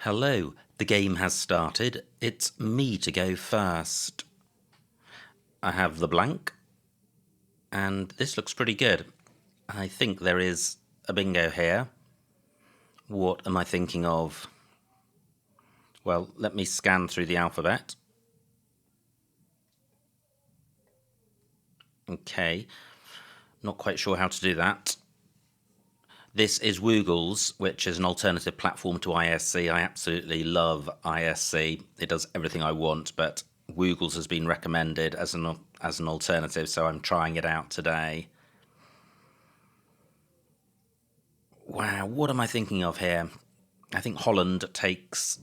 Hello, the game has started. It's me to go first. I have the blank, and this looks pretty good. I think there is a bingo here. What am I thinking of? Well, let me scan through the alphabet. Okay, not quite sure how to do that. This is Woogles, which is an alternative platform to ISC. I absolutely love ISC. It does everything I want, but Woogles has been recommended as an alternative, so I'm trying it out today. Wow, what am I thinking of here? I think Holland takes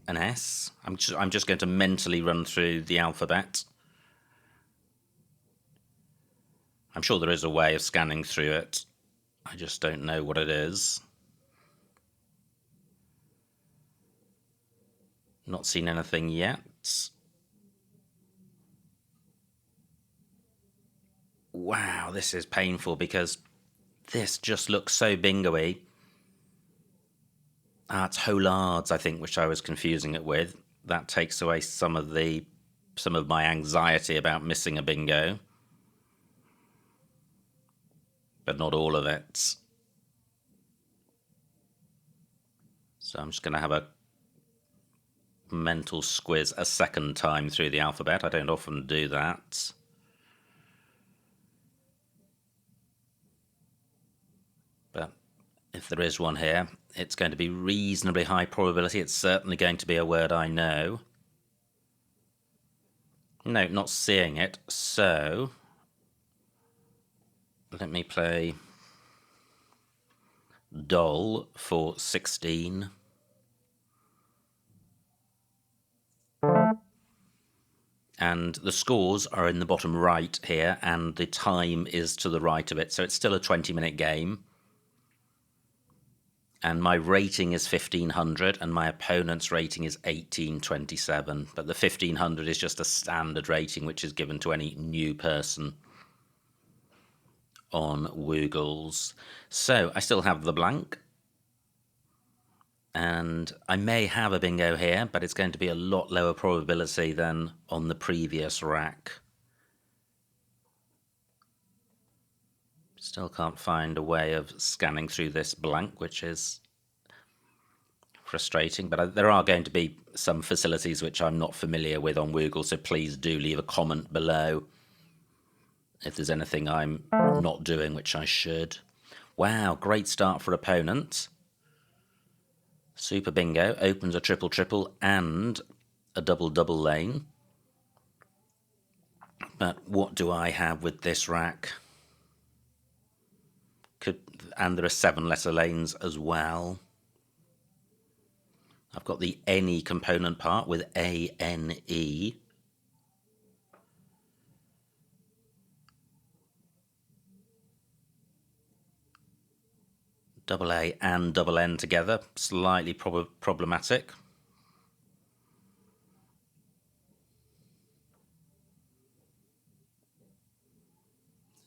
an S. I'm just going to mentally run through the alphabet. I'm sure there is a way of scanning through it. I just don't know what it is. Not seen anything yet. Wow, this is painful because this just looks so bingo-y. It's Hollards, I think, which I was confusing it with. That takes away some of my anxiety about missing a bingo. But not all of it. So I'm just going to have a mental squiz a second time through the alphabet. I don't often do that. But if there is one here, it's going to be reasonably high probability. It's certainly going to be a word I know. No, not seeing it. So let me play doll for 16. And the scores are in the bottom right here, and the time is to the right of it. So it's still a 20-minute game. And my rating is 1500, and my opponent's rating is 1827. But the 1500 is just a standard rating, which is given to any new person on Woogles. So I still have the blank. And I may have a bingo here, but it's going to be a lot lower probability than on the previous rack. Still can't find a way of scanning through this blank, which is frustrating. But there are going to be some facilities which I'm not familiar with on Woogle, so please do leave a comment below if there's anything I'm not doing, which I should. Wow, great start for opponent. Super bingo, opens a triple and a double lane. But what do I have with this rack? And there are 7-letter lanes as well. I've got the any component part with A-N-E. Double A and double N together, slightly problematic.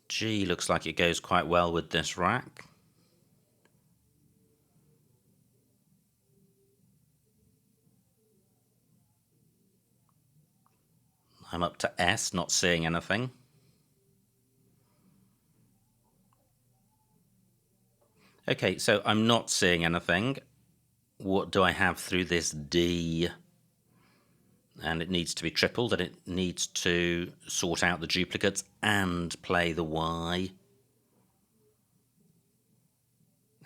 G looks like it goes quite well with this rack. I'm up to S, not seeing anything. Okay, so I'm not seeing anything. What do I have through this D? And it needs to be tripled, and it needs to sort out the duplicates and play the Y.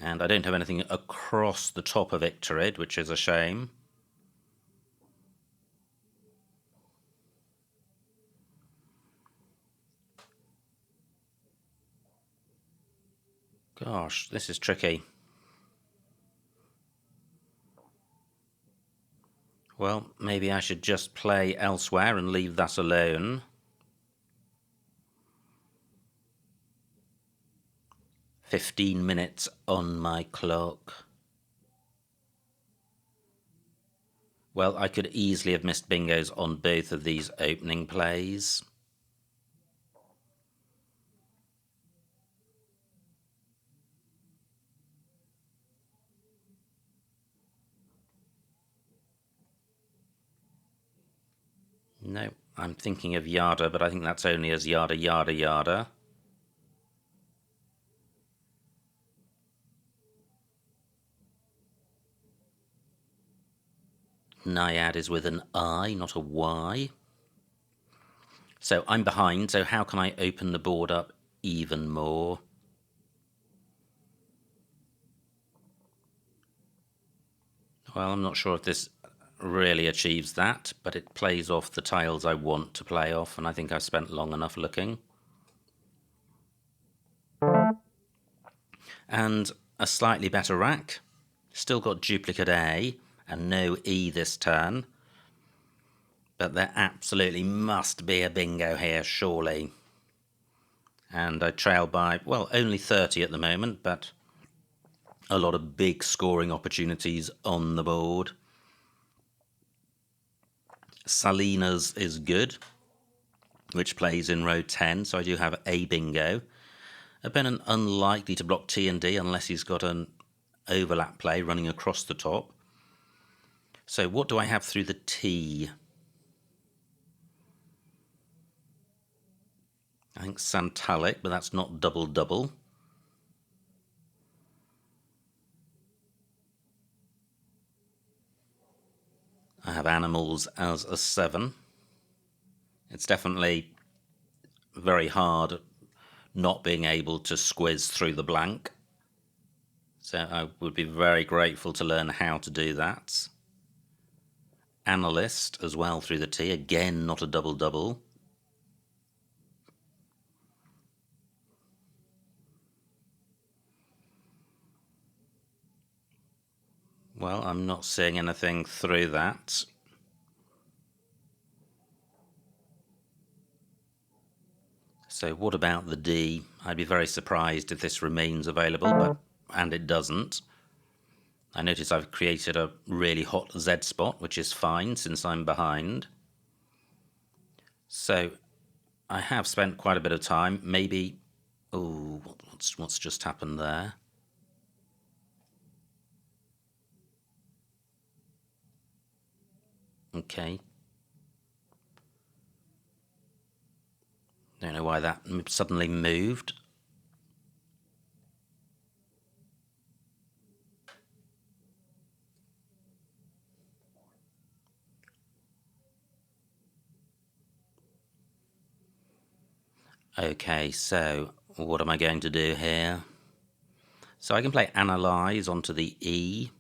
And I don't have anything across the top of Icterid, which is a shame. Gosh, this is tricky. Well, maybe I should just play elsewhere and leave that alone. 15 minutes on my clock. Well, I could easily have missed bingos on both of these opening plays. I'm thinking of yada, but I think that's only as yada, yada, yada. Naiad is with an I, not a Y. So I'm behind, so how can I open the board up even more? Well, I'm not sure if this really achieves that, but it plays off the tiles I want to play off, and I think I've spent long enough looking. And a slightly better rack. Still got duplicate A and no E this turn. But there absolutely must be a bingo here, surely. And I trail by, well, only 30 at the moment, but a lot of big scoring opportunities on the board. Salinas is good, which plays in row 10, so I do have a bingo. Opponent unlikely to block T and D unless he's got an overlap play running across the top. So what do I have through the T? I think Santalic, but that's not double-double. I have animals as a 7. It's definitely very hard not being able to squiz through the blank. So I would be very grateful to learn how to do that. Analyst as well through the T. Again, not a double-double. Well, I'm not seeing anything through that. So what about the D? I'd be very surprised if this remains available, and it doesn't. I notice I've created a really hot Z spot, which is fine since I'm behind. So I have spent quite a bit of time. Maybe, oh, what's just happened there? Okay. Don't know why that suddenly moved. Okay, so what am I going to do here? So I can play Analyze onto the E.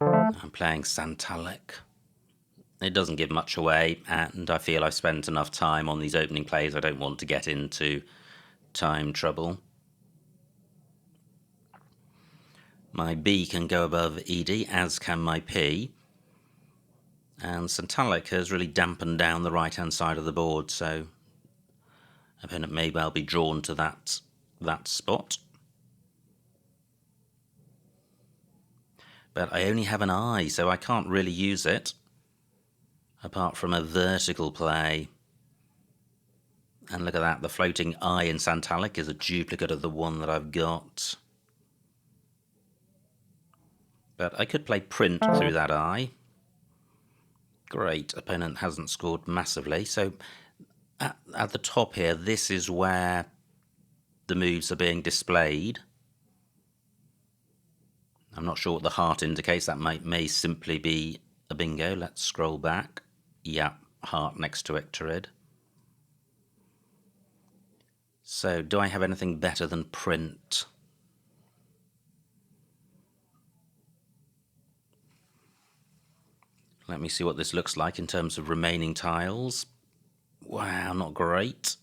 I'm playing Santalic. It doesn't give much away, and I feel I've spent enough time on these opening plays. I don't want to get into time trouble. My B can go above ED, as can my P. And Santalic has really dampened down the right-hand side of the board, so opponent may well be drawn to that spot. But I only have an I, so I can't really use it, apart from a vertical play. And look at that, the floating I in Santalic is a duplicate of the one that I've got. But I could play print through that I. Great, opponent hasn't scored massively. So at the top here, this is where the moves are being displayed. I'm not sure what the heart indicates. That may simply be a bingo. Let's scroll back. Yeah, heart next to Icterid. So do I have anything better than print? Let me see what this looks like in terms of remaining tiles. Wow, not great.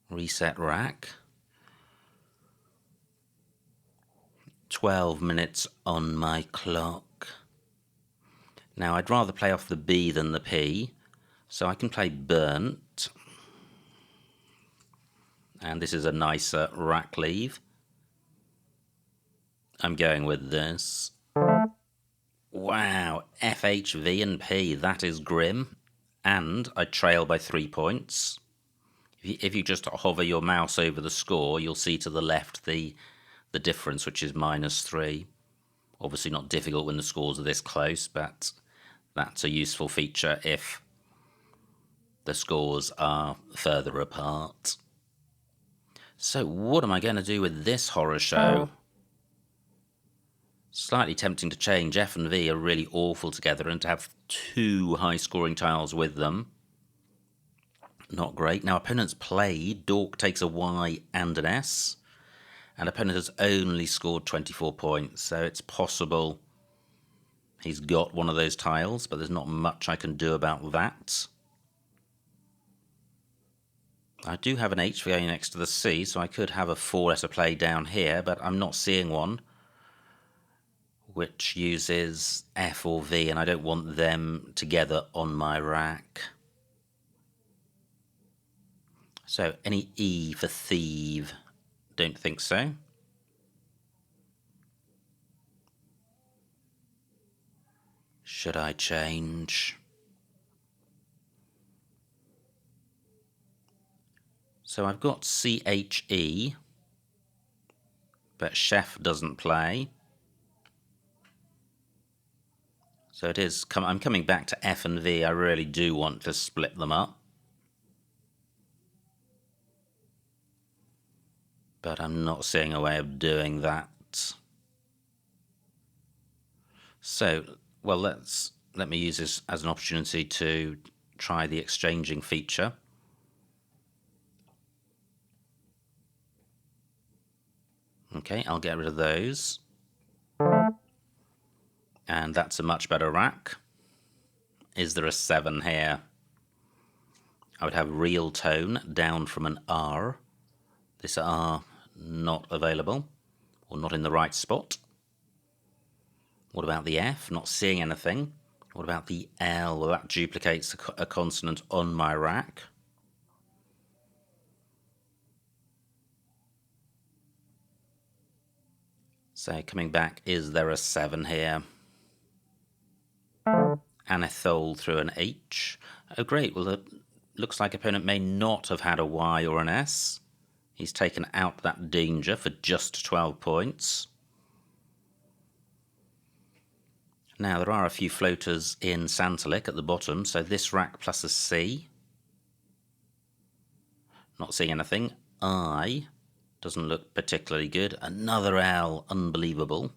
Reset rack. 12 minutes on my clock. Now, I'd rather play off the B than the P, so I can play burnt. And this is a nicer rack leave. I'm going with this. Wow, FHV and P, that is grim. and I trail by 3 points. If you just hover your mouse over the score, you'll see to the left the difference, which is -3. Obviously not difficult when the scores are this close, but that's a useful feature if the scores are further apart. So what am I going to do with this horror show? Slightly tempting to change. F and V are really awful together, and to have 2 high-scoring tiles with them, not great. Now, opponents play. Dork takes a Y and an S, and opponent has only scored 24 points, so it's possible he's got one of those tiles, but there's not much I can do about that. I do have an H going next to the C, so I could have a 4-letter play down here, but I'm not seeing one which uses F or V, and I don't want them together on my rack. So, any E for thieve? Don't think so. Should I change? So I've got CHE, but chef doesn't play. So it is. I'm coming back to F and V. I really do want to split them up, but I'm not seeing a way of doing that. So, well, let me use this as an opportunity to try the exchanging feature. Okay, I'll get rid of those. And that's a much better rack. Is there a 7 here? I would have real tone down from an R. This R not available, or not in the right spot. What about the F? Not seeing anything. What about the L? Well, that duplicates a consonant on my rack. So coming back, is there a 7 here? Anethole through an H. Oh great, well it looks like opponent may not have had a Y or an S. He's taken out that danger for just 12 points. Now there are a few floaters in Santalic at the bottom, so this rack plus a C. Not seeing anything. I doesn't look particularly good. Another L, unbelievable.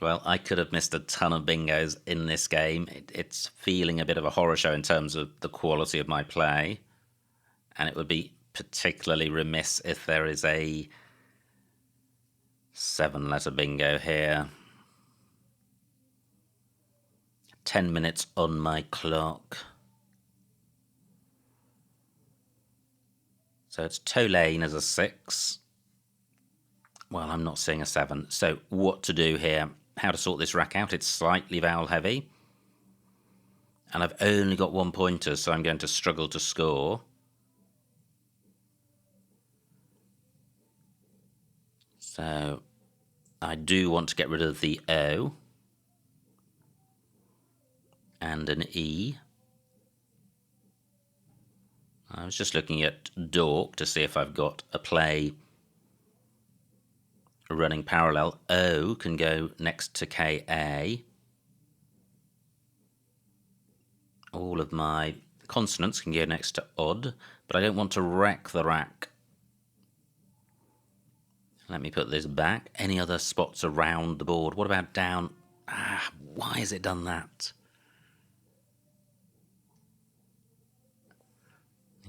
Well, I could have missed a ton of bingos in this game. It's feeling a bit of a horror show in terms of the quality of my play. And it would be particularly remiss if there is a 7-letter bingo here. 10 minutes on my clock. So it's Tolane as a 6. Well, I'm not seeing a 7. So what to do here? How to sort this rack out? It's slightly vowel heavy. And I've only got 1 pointer, so I'm going to struggle to score. So I do want to get rid of the O and an E. I was just looking at Dork to see if I've got a play running parallel. O can go next to KA. All of my consonants can go next to odd, but I don't want to wreck the rack. Let me put this back. Any other spots around the board? What about down? Why has it done that?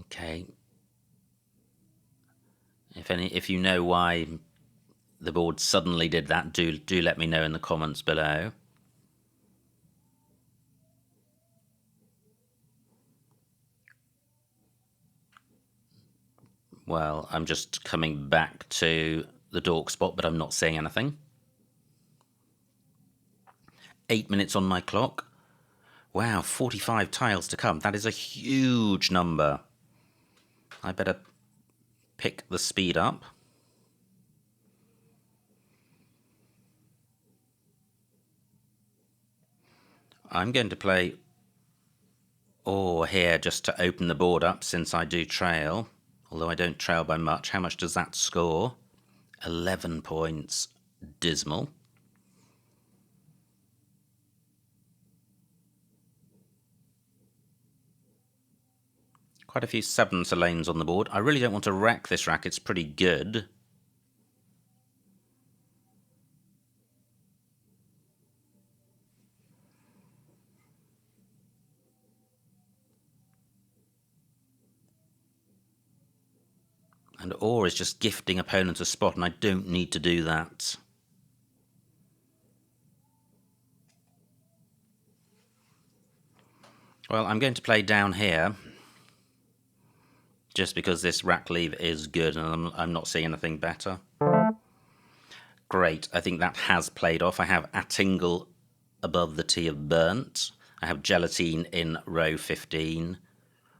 Okay. If you know why the board suddenly did that, do let me know in the comments below. Well, I'm just coming back to the Dork spot, but I'm not seeing anything. 8 minutes on my clock. Wow, 45 tiles to come. That is a huge number. I better pick the speed up. I'm going to play or here just to open the board up since I do trail, although I don't trail by much. How much does that score? 11 points. Dismal. Quite a few 7s lanes on the board. I really don't want to wreck this rack. It's pretty good. And or is just gifting opponents a spot, and I don't need to do that. Well, I'm going to play down here, just because this rack leave is good and I'm not seeing anything better. Great, I think that has played off. I have Attingle above the T of Burnt. I have Gelatine in row 15.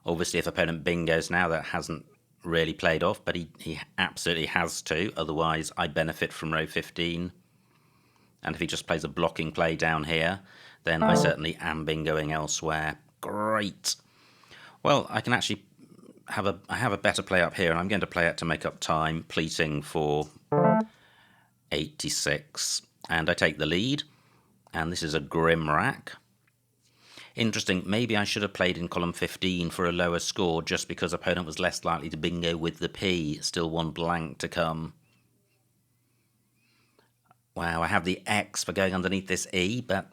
Obviously, if opponent bingos now, that hasn't really played off, but he absolutely has to, otherwise I benefit from row 15. And if he just plays a blocking play down here, then I certainly am bingoing elsewhere. Great. Well, I can actually have a better play up here, and I'm going to play it to make up time, pleating for 86. And I take the lead, and this is a grim rack. Interesting, maybe I should have played in column 15 for a lower score just because opponent was less likely to bingo with the P. Still one blank to come. Wow, I have the X for going underneath this E, but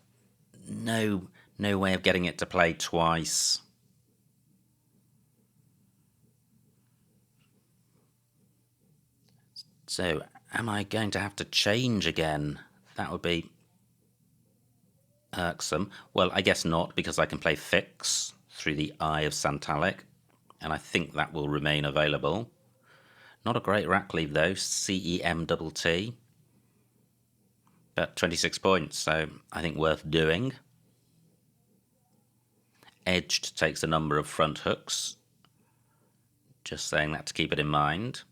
no way of getting it to play twice. So, am I going to have to change again? That would be irksome. Well, I guess not, because I can play Fix through the Eye of Santalic, and I think that will remain available. Not a great rack leave though, CEM-T-T, but 26 points, so I think worth doing. Edged takes a number of front hooks, just saying that to keep it in mind.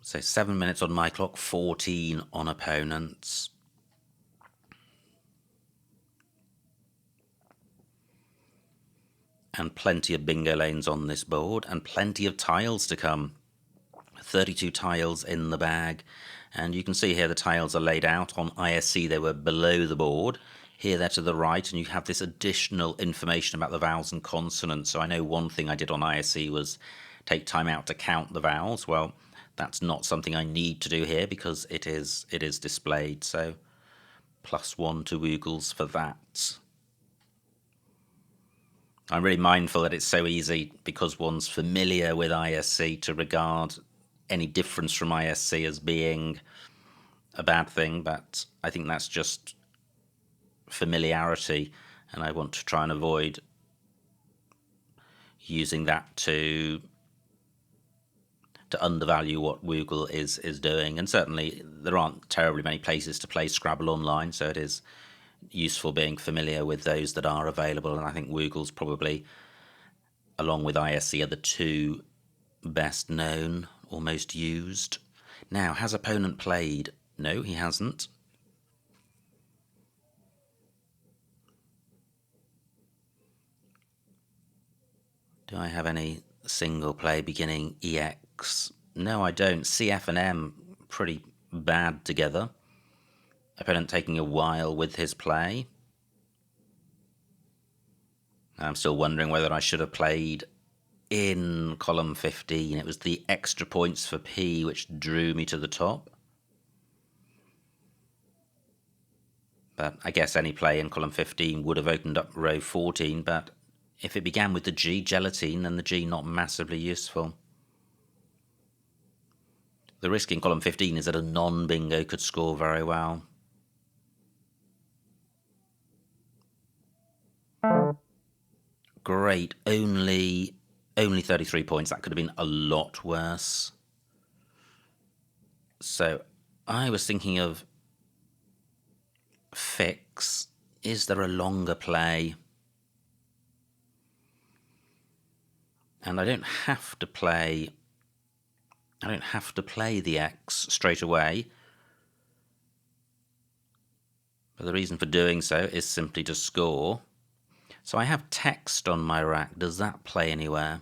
So 7 minutes on my clock, 14 on opponents. And plenty of bingo lanes on this board, and plenty of tiles to come. 32 tiles in the bag, and you can see here the tiles are laid out. On ISC they were below the board. Here they're to the right, and you have this additional information about the vowels and consonants. So I know one thing I did on ISC was take time out to count the vowels. Well, that's not something I need to do here because it is displayed. So +1 to Woogles for that. I'm really mindful that it's so easy, because one's familiar with ISC, to regard any difference from ISC as being a bad thing, but I think that's just familiarity, and I want to try and avoid using that to undervalue what Woogle is doing. And certainly there aren't terribly many places to play Scrabble online, so it is useful being familiar with those that are available, and I think Woogle's probably, along with ISC, are the two best known or most used. Now, has opponent played? No, he hasn't. Do I have any single play beginning EX? No, I don't. CF and M, pretty bad together. Opponent taking a while with his play. I'm still wondering whether I should have played in column 15. It was the extra points for P which drew me to the top. But I guess any play in column 15 would have opened up row 14, but if it began with the G, gelatine, then the G not massively useful. The risk in column 15 is that a non-bingo could score very well. Great, only 33 points. That could have been a lot worse. So I was thinking of Fix. Is there a longer play? And I don't have to play I don't have to play the X straight away. But the reason for doing so is simply to score. So I have text on my rack. Does that play anywhere?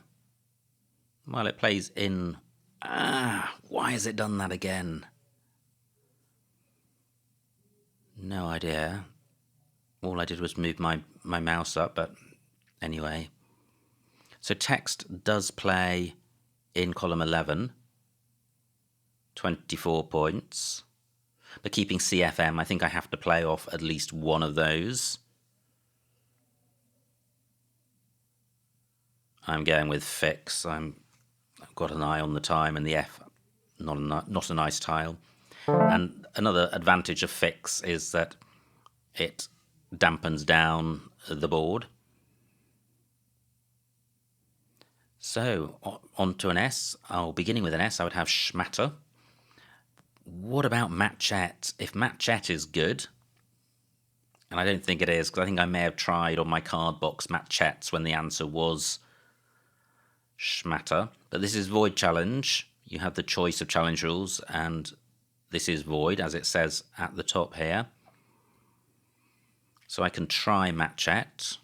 Well, it plays in... why has it done that again? No idea. All I did was move my mouse up, but anyway. So text does play in column 11, 24 points. But keeping CFM, I think I have to play off at least one of those. I'm going with fix. I've got an eye on the time, and the F, not a nice tile. And another advantage of fix is that it dampens down the board. So on to an S. Beginning with an S, I would have schmatter. What about matchette? If matchette is good, and I don't think it is, because I think I may have tried on my card box matchettes when the answer was schmatter. But this is void challenge. You have the choice of challenge rules, and this is void, as it says at the top here. So I can try matchette,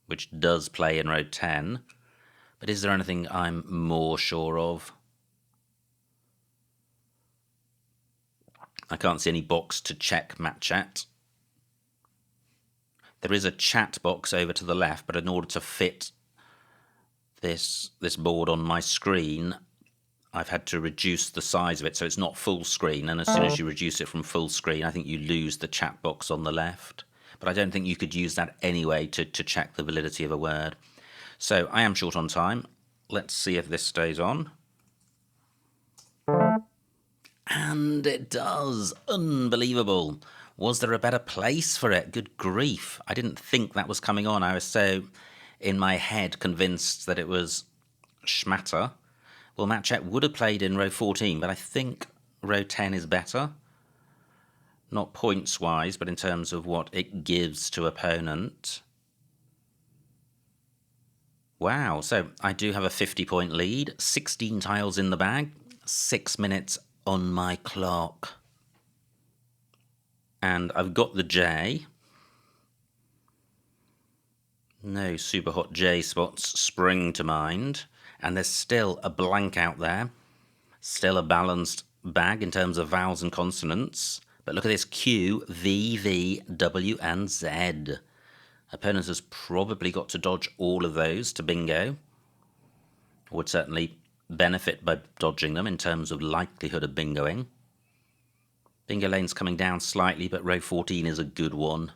which does play in row 10. But is there anything I'm more sure of? I can't see any box to check matchette. There is a chat box over to the left, but in order to fit this board on my screen, I've had to reduce the size of it so it's not full screen, and as soon as you reduce it from full screen, I think you lose the chat box on the left. But I don't think you could use that anyway to check the validity of a word. So I am short on time. Let's see if this stays on. And it does. Unbelievable. Was there a better place for it? Good grief. I didn't think that was coming on. I was so in my head convinced that it was schmatter. Well, matchette would have played in row 14, but I think row 10 is better. Not points-wise, but in terms of what it gives to opponent. Wow, so I do have a 50-point lead, 16 tiles in the bag, 6 minutes on my clock. And I've got the J. No super hot J spots spring to mind. And there's still a blank out there. Still a balanced bag in terms of vowels and consonants. But look at this Q, V, V, W, and Z. Opponent has probably got to dodge all of those to bingo. Would certainly benefit by dodging them in terms of likelihood of bingoing. Bingo lane's coming down slightly, but row 14 is a good one,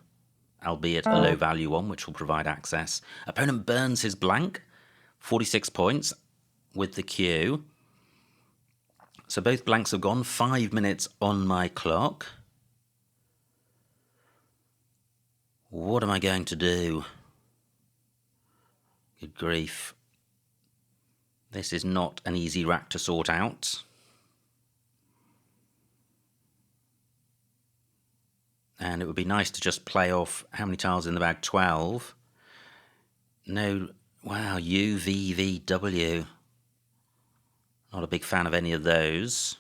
albeit a low value one, which will provide access. Opponent burns his blank, 46 points with the Q. So both blanks have gone, 5 minutes on my clock. What am I going to do? Good grief. This is not an easy rack to sort out. And it would be nice to just play off how many tiles in the bag? 12. No, wow, U, V, V, W. Not a big fan of any of those.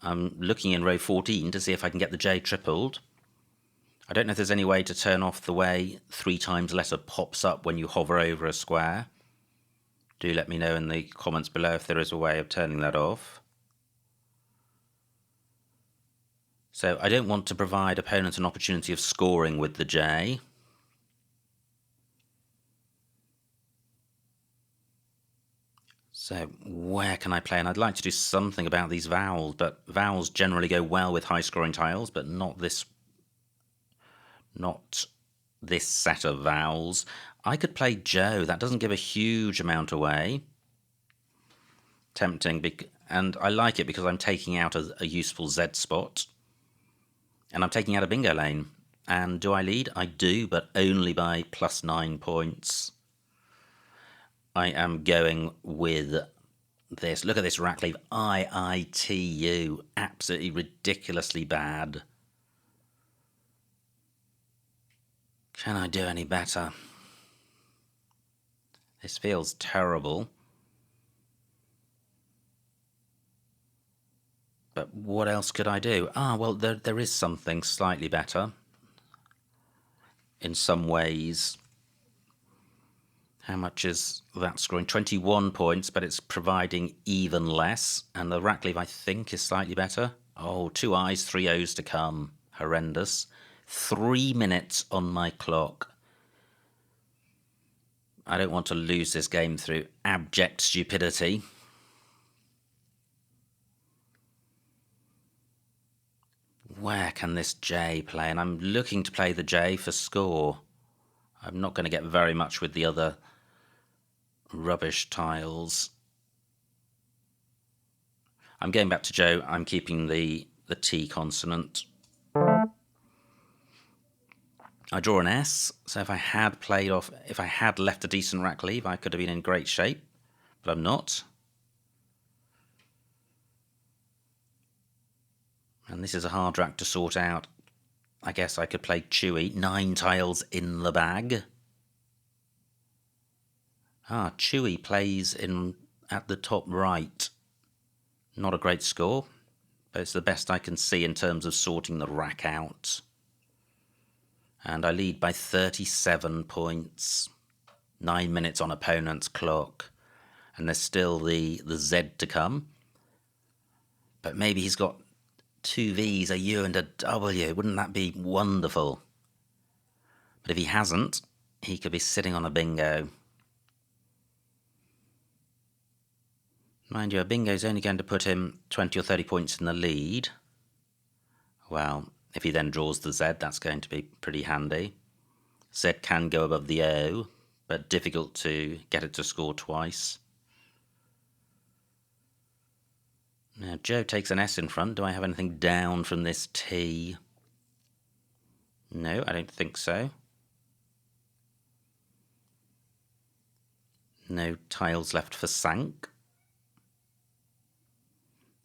I'm looking in row 14 to see if I can get the J tripled. I don't know if there's any way to turn off the way 3 times letter pops up when you hover over a square. Do let me know in the comments below if there is a way of turning that off. So I don't want to provide opponents an opportunity of scoring with the J. So where can I play? And I'd like to do something about these vowels, but vowels generally go well with high-scoring tiles, but not this set of vowels. I could play Joe. That doesn't give a huge amount away. Tempting, and I like it because I'm taking out a useful Z spot. And I'm taking out a bingo lane. And do I lead? I do, but only by +9 points. I am going with this. Look at this rack leave. IITU. Absolutely ridiculously bad. Can I do any better? This feels terrible. But what else could I do? Well, there is something slightly better. In some ways. How much is that scoring? 21 points, but it's providing even less. And the rack leave, I think, is slightly better. Oh, 2 I's, 3 O's to come. Horrendous. 3 minutes on my clock. I don't want to lose this game through abject stupidity. Where can this J play? And I'm looking to play the J for score. I'm not going to get very much with the other rubbish tiles. I'm going back to Joe. I'm keeping the T consonant. I draw an S, so if I had left a decent rack leave, I could have been in great shape, but I'm not. And this is a hard rack to sort out. I guess I could play Chewy. 9 tiles in the bag. Chewy plays in at the top right. Not a great score, but it's the best I can see in terms of sorting the rack out. And I lead by 37 points. 9 minutes on opponent's clock. And there's still the Z to come. But maybe he's got 2 V's, a U and a W. Wouldn't that be wonderful? But if he hasn't, he could be sitting on a bingo. Mind you, a bingo's only going to put him 20 or 30 points in the lead. Well, if he then draws the Z, that's going to be pretty handy. Z can go above the O, but difficult to get it to score twice. Now, Joe takes an S in front. Do I have anything down from this T? No, I don't think so. No tiles left for Sank.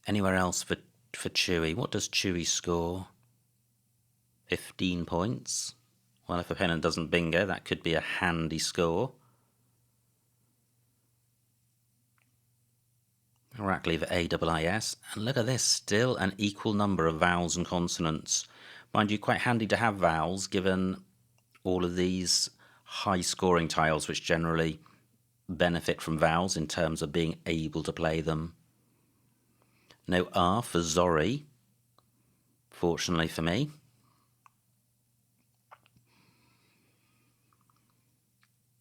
Anywhere else for Chewy? What does Chewy score? 15 points. Well, if opponent doesn't bingo, that could be a handy score. Rack leave AIIS. And look at this, still an equal number of vowels and consonants. Mind you, quite handy to have vowels, given all of these high-scoring tiles, which generally benefit from vowels in terms of being able to play them. No R for Zori, fortunately for me.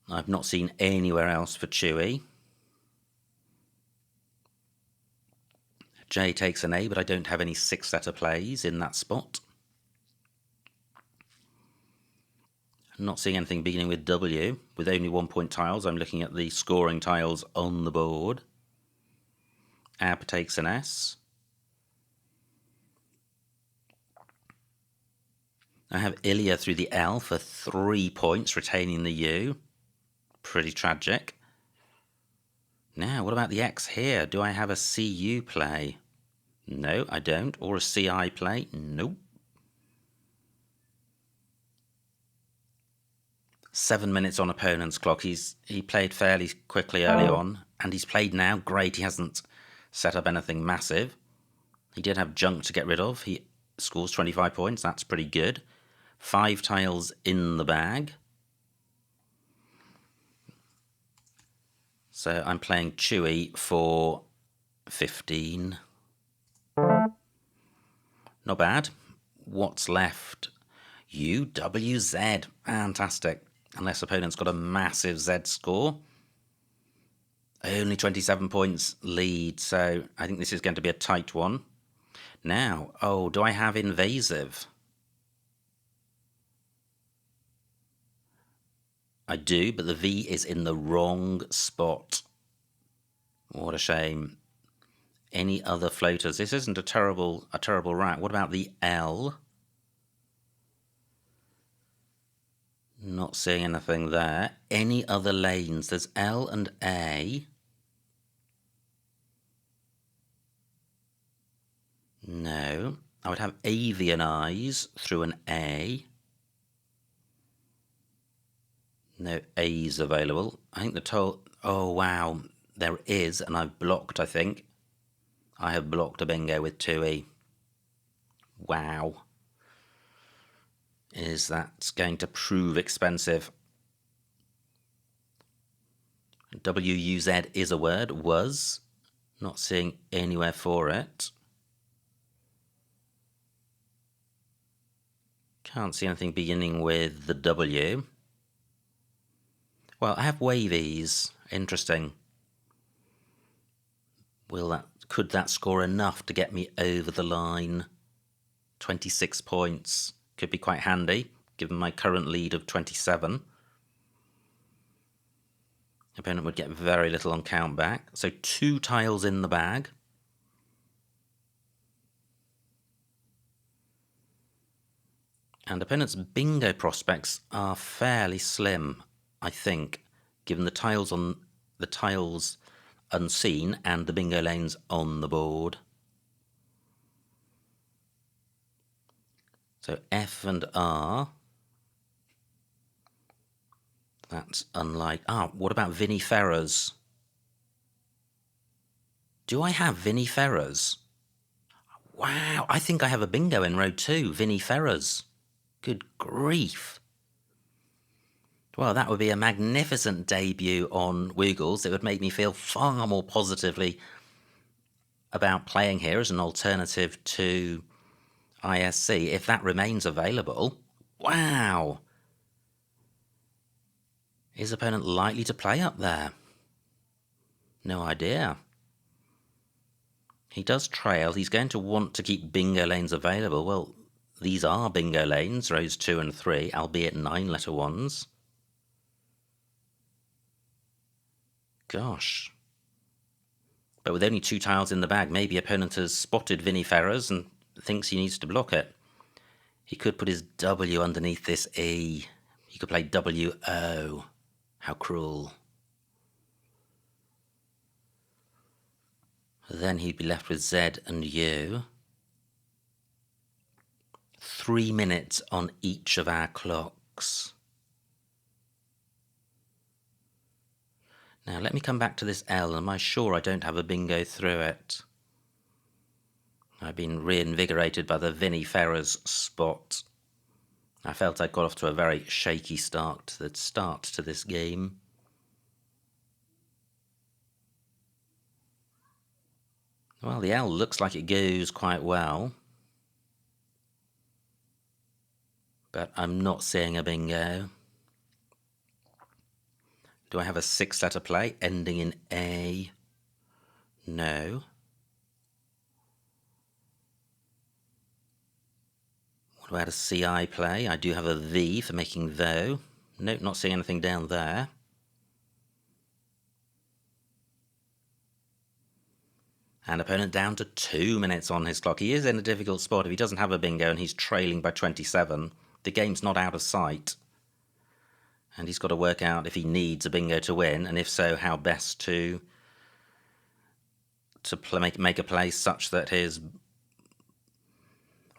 I've not seen anywhere else for Chewy. J takes an A, but I don't have any 6-letter plays in that spot. I'm not seeing anything beginning with W. With only 1-point tiles, I'm looking at the scoring tiles on the board. Ab takes an S. I have Ilya through the L for 3 points, retaining the U. Pretty tragic. Now, what about the X here? Do I have a CU play? No, I don't. Or a CI play? Nope. 7 minutes on opponent's clock. He played fairly quickly early on, and he's played now. Great, he hasn't set up anything massive. He did have junk to get rid of. He scores 25 points. That's pretty good. 5 tiles in the bag. So I'm playing Chewy for 15. Not bad. What's left? UWZ. Fantastic. Unless opponent's got a massive Z score. Only 27 points lead, so I think this is going to be a tight one. Now, do I have invasive? I do, but the V is in the wrong spot. What a shame. Any other floaters? This isn't a terrible rack. What about the L? Not seeing anything there. Any other lanes? There's L and A. No. I would have avian eyes through an A. No A's available. I think the toll... Oh, wow. There is, and I've blocked, I think. I have blocked a bingo with 2E. Wow. Is that going to prove expensive? WUZ is a word. Was. Not seeing anywhere for it. Can't see anything beginning with the W. Well, I have wavies. Interesting. Could that score enough to get me over the line? 26 points. Could be quite handy, given my current lead of 27. Opponent would get very little on count back. So 2 tiles in the bag. And opponent's bingo prospects are fairly slim, I think, given the tiles unseen and the bingo lanes on the board. So F and R. That's unlike... what about Vinnie Ferrers? Do I have Vinnie Ferrers? Wow, I think I have a bingo in row 2, Vinnie Ferrers. Good grief. Well, that would be a magnificent debut on Woogles. It would make me feel far more positively about playing here as an alternative to ISC, if that remains available. Wow! Is opponent likely to play up there? No idea. He does trail. He's going to want to keep bingo lanes available. Well, these are bingo lanes, rows 2 and 3, albeit 9-letter ones. Gosh. But with only 2 tiles in the bag, maybe opponent has spotted Vinnie Ferrers and thinks he needs to block it. He could put his W underneath this E. He could play WO. How cruel. Then he'd be left with Z and U. 3 minutes on each of our clocks. Now let me come back to this L. Am I sure I don't have a bingo through it? I've been reinvigorated by the Vinnie Ferrers spot. I felt I got off to a very shaky start to this game. Well, the L looks like it goes quite well. But I'm not seeing a bingo. Do I have a 6-letter play ending in A? No. What about a CI play? I do have a V for making though. Nope, not seeing anything down there. And opponent down to 2 minutes on his clock. He is in a difficult spot. If he doesn't have a bingo and he's trailing by 27, the game's not out of sight. And he's got to work out if he needs a bingo to win, and if so, how best to make a play such that his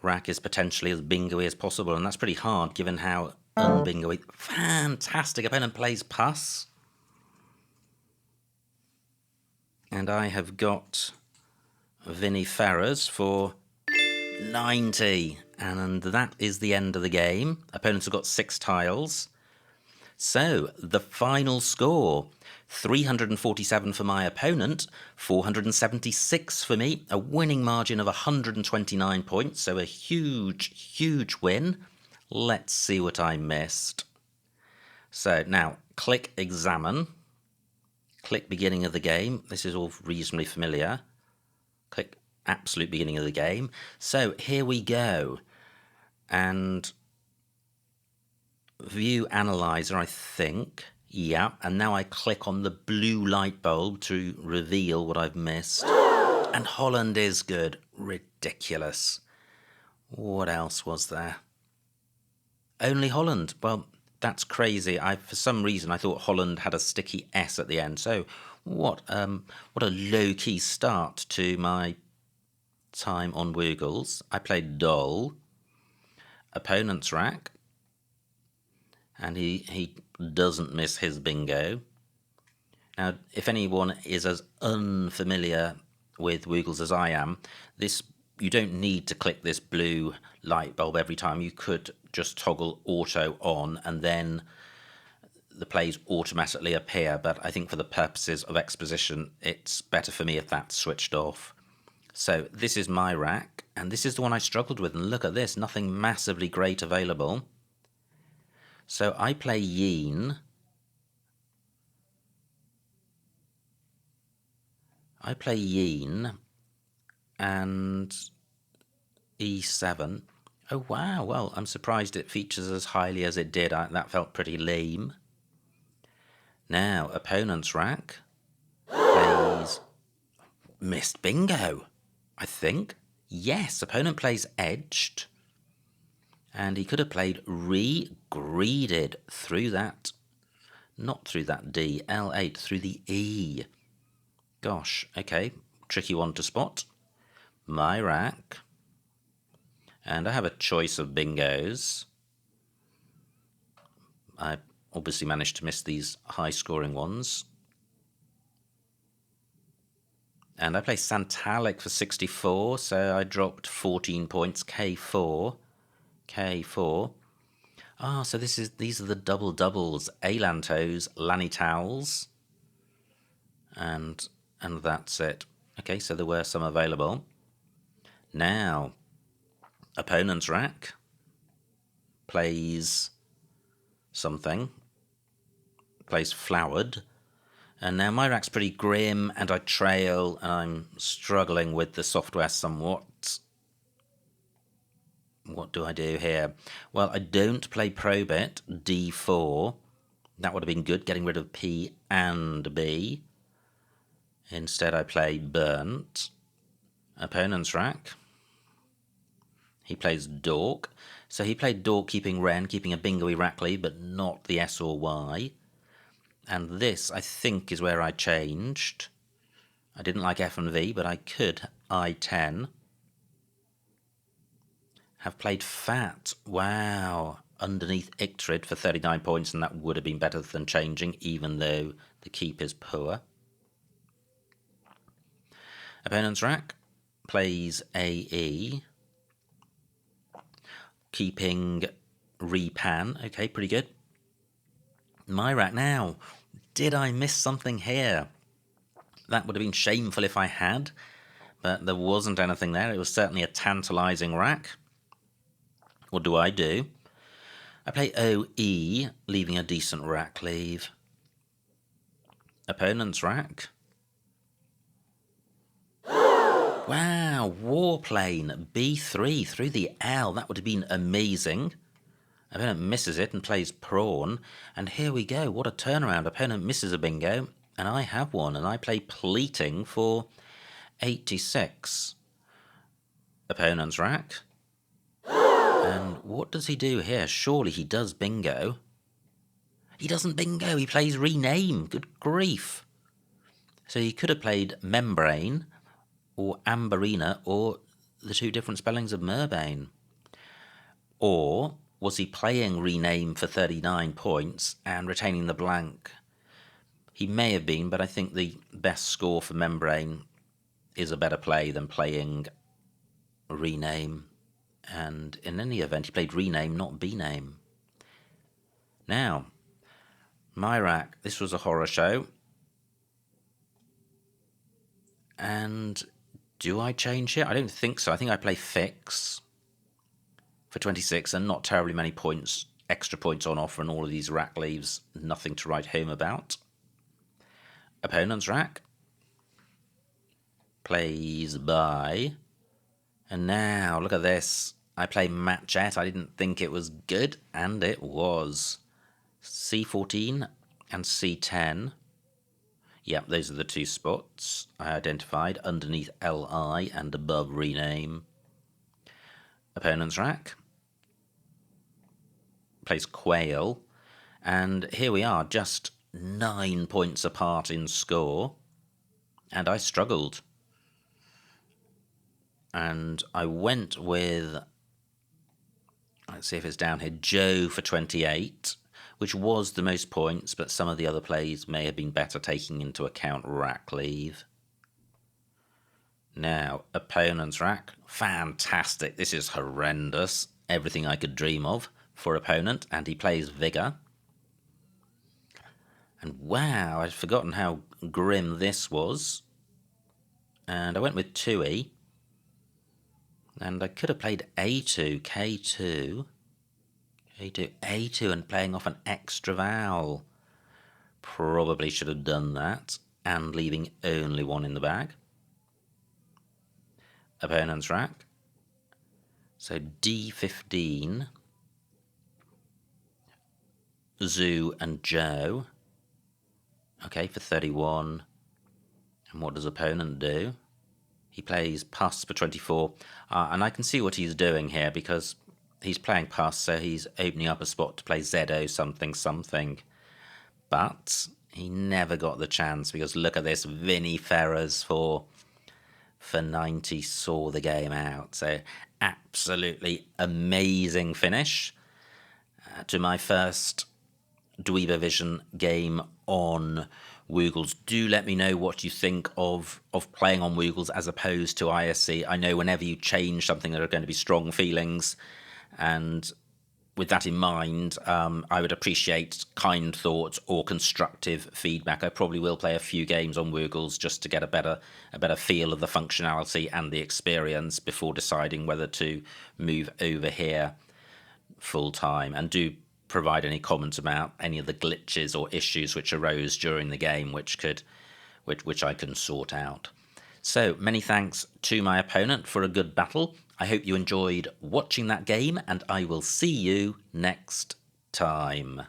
rack is potentially as bingo-y as possible. And that's pretty hard given how unbingo-y. Fantastic. Opponent plays pass. And I have got Vinnie Ferrers for 90. And that is the end of the game. Opponents have got 6 tiles. So, the final score, 347 for my opponent, 476 for me, a winning margin of 129 points, so a huge, huge win. Let's see what I missed. So, now, click Examine, click Beginning of the Game. This is all reasonably familiar. Click Absolute Beginning of the Game. So, here we go. And View Analyzer, I think. Yeah, and now I click on the blue light bulb to reveal what I've missed. And Holland is good. Ridiculous. What else was there? Only Holland. Well, that's crazy. For some reason, I thought Holland had a sticky S at the end. So what a low-key start to my time on Woogles. I played Doll. Opponent's rack. And he doesn't miss his bingo. Now, if anyone is as unfamiliar with Woogles as I am, you don't need to click this blue light bulb every time. You could just toggle auto on and then the plays automatically appear, but I think for the purposes of exposition, it's better for me if that's switched off. So this is my rack, and this is the one I struggled with, and look at this, nothing massively great available. So I play Yeen. And E7. Oh wow, well, I'm surprised it features as highly as it did. That felt pretty lame. Now, opponent's rack plays... Missed bingo, I think. Yes, opponent plays edged. And he could have played re-greeded through that... Not through that D, L8, through the E. Gosh, okay, tricky one to spot. My rack. And I have a choice of bingos. I obviously managed to miss these high-scoring ones. And I play Santalic for 64, so I dropped 14 points, K4. Ah, so these are the double doubles, Elantos, Lanitals, and that's it. Okay, so there were some available. Now, opponent's rack plays something, plays flowered, and now my rack's pretty grim, and I trail, and I'm struggling with the software somewhat. What do I do here? Well, I don't play Probit, D4. That would have been good, getting rid of P and B. Instead, I play Burnt. Opponent's rack. He plays Dork. So he played Dork, keeping Ren, keeping a bingo-y rack lead, but not the S or Y. And this, I think, is where I changed. I didn't like F and V, but I could I10. Have played Fat. Wow. Underneath Ictrid for 39 points, and that would have been better than changing, even though the keep is poor. Opponent's rack plays AE. Keeping Repan. Okay, pretty good. My rack now. Did I miss something here? That would have been shameful if I had, but there wasn't anything there. It was certainly a tantalising rack. What do? I play OE, leaving a decent rack leave. Opponent's rack. Wow, Warplane, B3 through the L. That would have been amazing. Opponent misses it and plays Prawn. And here we go, what a turnaround. Opponent misses a bingo, and I have one. And I play Pleating for 86. Opponent's rack. And what does he do here? Surely he does bingo. He doesn't bingo, he plays Rename. Good grief. So he could have played Membrane, or Amberina, or the two different spellings of Merbane. Or was he playing Rename for 39 points and retaining the blank? He may have been, but I think the best score for Membrane is a better play than playing Rename. And in any event, he played Rename, not B-Name. Now, my rack, this was a horror show. And do I change here? I don't think so. I think I play Fix for 26 and not terribly many points, extra points on offer, and all of these rack leaves, nothing to write home about. Opponent's rack plays Buy. And now, look at this. I play Matchet. I didn't think it was good, and it was. C14 and C10. Yep, those are the two spots I identified, underneath LI and above Rename. Opponent's rack plays Quail, and here we are, just 9 points apart in score, and I struggled. And I went with, let's see if it's down here, Joe for 28, which was the most points, but some of the other plays may have been better taking into account rack leave. Now, opponent's rack. Fantastic. This is horrendous. Everything I could dream of for opponent. And he plays Vigor. And wow, I'd forgotten how grim this was. And I went with 2e. And I could have played A2, K2. K2, A2 and playing off an extra vowel. Probably should have done that. And leaving only one in the bag. Opponent's rack. So D15, Zoo and Joe. Okay, for 31. And what does opponent do? He plays Puss for 24. And I can see what he's doing here because he's playing Puss, so he's opening up a spot to play ZO something something. But he never got the chance because look at this. Vinnie Ferrers for 90 saw the game out. So absolutely amazing finish to my first Dweebovision game on Woogles. Do let me know what you think of playing on Woogles as opposed to ISC. I know whenever you change something there are going to be strong feelings, and with that in mind, I would appreciate kind thoughts or constructive feedback. I probably will play a few games on Woogles just to get a better feel of the functionality and the experience before deciding whether to move over here full time. And do provide any comments about any of the glitches or issues which arose during the game, which I can sort out. So many thanks to my opponent for a good battle. I hope you enjoyed watching that game, and I will see you next time.